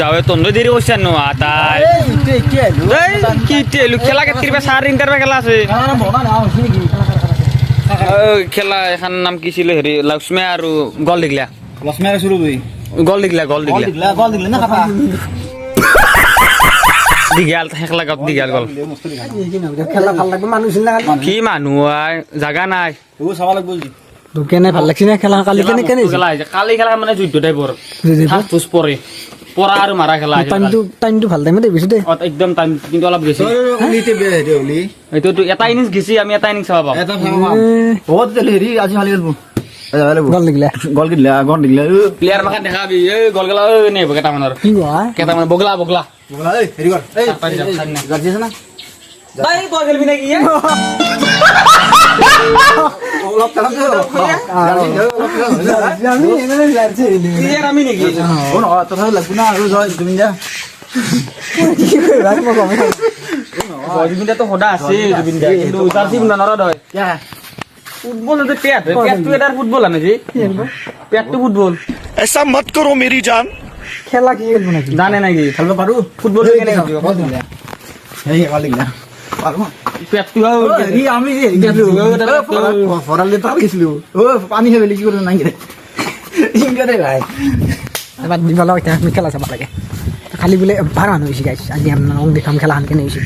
যাওয়ে তন্দ দেরি করছে নো আতাই কি তেলু খেলা কেতির বা 3:30 খেলা আছে খেলা এখন নাম কি ছিল হেৰি লক্ষ্মী আৰু গল দিগলা লক্ষ্মী আৰু শুরু হই গল দিগলা না কাপা দিগাল হেকলা গপ দিগাল গল খেলা ভাল লাগবে মানুষ না কি মানুহ জাগা নাই ও চাবা লাগব জি দোকানে ভাল লাগছে না খেলা কালি কেনে কালি খেলা মানে যুদ্ধ টাইপৰ ফুস পৰে পৰা আৰু মারা খেলা টাইমটো ভাল টাইমে দেই বেছি দেই একদম টাইম কিন্তু অলপ গেছি ওলিতে বে হেৰি ওলি এইটো এটা ইনিংস গেছি আমি এটা ইনিংস চাবা এটা ভাবা বহুত তেল হেৰি আজি খালি গলব গল দিগলা গল দিগলা প্লেয়াৰ মাখা দেখাবি এই গল গলা নেই কেটা মানৰ কি হয় কেটা মান বগলা বগলা এই হেৰি কৰ এই গাজি আছে না ভাই বল খেলবি নাকি অলপ টাইম আমি নেকি ও ন তথা লাগব না আৰু জয় তুমি যা জুবিনদা তো সদা আছে জুবিনদা কিন্তু উতারছি না নরদ হয় কে ফুটবল তো পেট তো এটার ফুটবল আনে জি পেট তো ফুটবল ऐसा मत करो मेरी जान খেলা কি খেলবো নাকি জানে নাকি খেলব পাৰো ফুটবল কেনে খেলবি কত দিলা এই গল দিগলা পাৰো পেট তো হেৰি আমি যে গেলো ফরালে তার গেছিলো ও পানী হেবেলি কি করে নাই রে ইংগারে ভাই এবার দিবা লাগে আমি খেলা চাবা লাগে খালি বোলে বাৰ মানুহ হৈছে গাইছ আজি আমৰা অং দেখাম খেলা হান কেনে হৈছে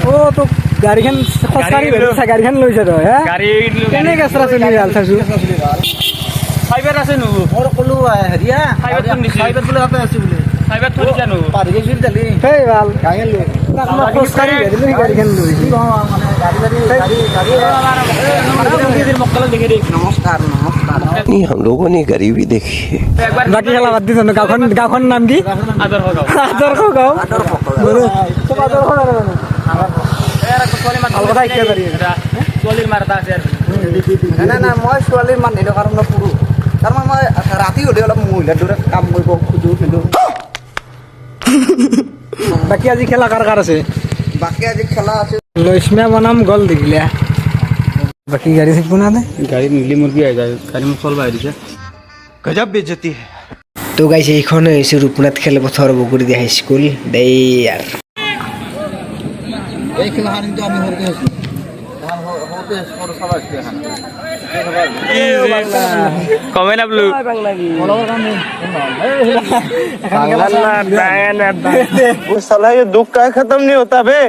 ও তো গাড়ীখন খসাৰি গৈছে গাড়ীখন লৈছে তো হে গাড়ী কেনে গেছৰা চলি ভাল চাইছো ফাইবাৰ আছে নো মোৰ কলো হেৰিয়া ফাইবাৰ কোন দিছে ফাইবাৰ বলে আপে আছে বলে ফাইবাৰ থৰি জানো পাৰি গৈছিল তালি হেই ভাল গাঙেল লো আমৰা খসাৰি গেলি গাড়ীখন লৈছে মানে গাড়ী মক্কল দেখি দেখ নমস্কাৰ नहीं हम लोगों ने गरीबी देखी है বাকি খেলা বাদ দিছ গাঁওখন নাম কি আদর হগাও আদৰ্শ গাঁও সব আদৰ্শ ভাল কথা শিকিব পাৰি চলিৰ মাৰতা আছে না মই ছোৱালীৰ মান নিদিওঁ কাৰণ মই পুৰুষ কাৰণ মই ৰাতি হ'লে অলপ মহিলাৰ দৰে কাম কৰিব খোজোঁ কিন্তু বাকি আজি খেলা কাৰ আছে বাকী আজি খেলা আছে লক্ষ্মীয়া বনাম গল দিগিলা বাকি গাড়ী থাকিব না গাড়ী মিলি মুৰ্গী আহি যায় গাড়ী মোক চলবা দিছে गजब बेइज्जती है তো গাইছে এইখন হৈছে ৰূপনাথ খেলপথাৰ বগুড়ি হাইস্কুল দেই আৰ এই খেলাখন কিন্তু আমি সৰুতে আছিলোঁ সৰুতে সৰু চাবা আছিলোঁ এখন কমে না ব্লু साला ये दुख का खत्म नहीं होता बे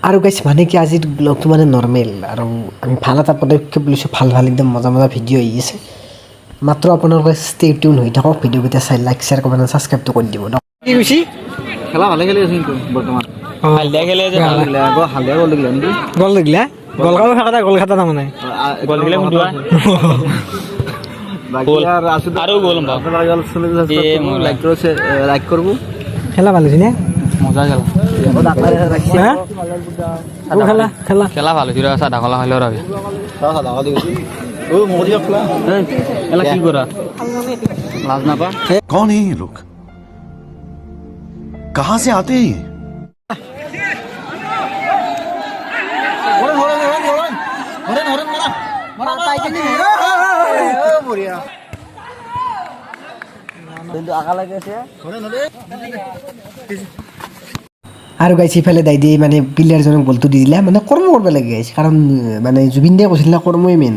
আৰু গাইছ মানে কি আজিৰ ব্লগটো মানে নৰ্মেল আৰু আমি ভাল এটা পদক্ষেপ লৈছোঁ ভাল একদম মজা মজা ভিডিঅ' আহি আছে মাত্ৰ আপোনালোকে ষ্টে টিউন হৈ থাকক ভিডিঅ'কেইটা চাই লাইক শ্বেয়াৰ কমেণ্ট ছাবস্ক্ৰাইবটো কৰি দিব কি কৈছি খেলা ভালে খেলি আছে কিন্তু বৰ্তমান হালদিয়া খেলে যে হালিয়া গ'ল দিলে নেকি গল দিগিলা গল কাও খাটা গল খাটা তাৰমানে গল দিলে ফুটুৱা বাকী আৰু আছো আৰু গ'ল বা লাইক কৰিব খেলা ভাল হৈছে নে মজা খেলা হা ও খেলা খেলা খেলা ভাল হৈছে চাদা কলা হলেও ৰবি এলা কি কৰা লাজ নাপা कौन है ये लोग कहां से आते हैं ये আৰু গাইছ ইফালে দাই দিয়ে মানে প্লেয়াৰজনক বলটো দি দিলে মানে কৰ্ম কৰিব লাগে গাইছ কাৰণ মানে জুবিন দাই কৈছিল না কৰ্মই মেইন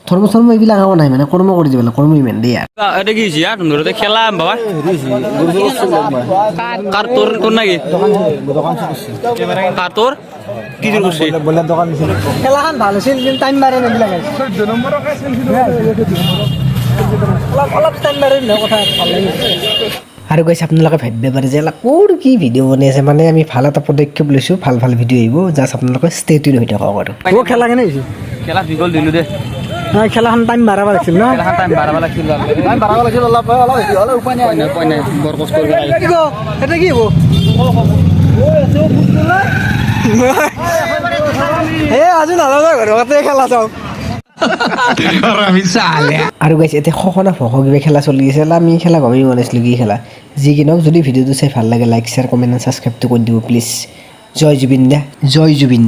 ধৰ্ম এইবিলাক আকৌ নাই মানে কৰ্ম কৰি দিব লাগে কৰ্মই মেইন দেই আৰু এটা কি হৈছে তোমৰা খেলা বাবা কাৰ তোৰ নাকি কাৰ তোৰ কি জোৰ কৰছে খেলাখন ভাল হৈছিল কিন্তু টাইম মাৰে নেবিলাক অলপ টাইম মাৰে ন কথা ভাল লাগে আৰু গাইছ আপোনালোকে ভাবিব পাৰে যে ক'ৰ কি ভিডিঅ' বনাই আছে মানে আমি ভাল এটা পদক্ষেপ লৈছোঁ ভাল ভিডিঅ' আহিব জাষ্ট আপোনালোকে ষ্টে টিউন হৈ থাকক আৰু ও খেলা কেনে হৈছে খেলা বিগল দিলো দে খেলাখন টাইম বাঢ়াব লাগিছিল ন খেলা টাইম বাড়াবা লাগছিল অলপ উপায় নাই বৰ কষ্ট কৰিব এটা কি হ'ব এ আজি নাজানো ঘৰতে খেলা চাওঁ আৰু গাইছ এতিয়া সখনা ভখ কিবা খেলা চলি আছে আমি খেলা গমেই পোৱা নাছিলোঁ কি খেলা যি কি নহওক যদি ভিডিঅ'টো চাই ভাল লাগে লাইক শ্বেয়াৰ কমেণ্ট ছাবস্ক্ৰাইবটো কৰি দিব প্লিজ জয় জুবিন দা জয় জুবিন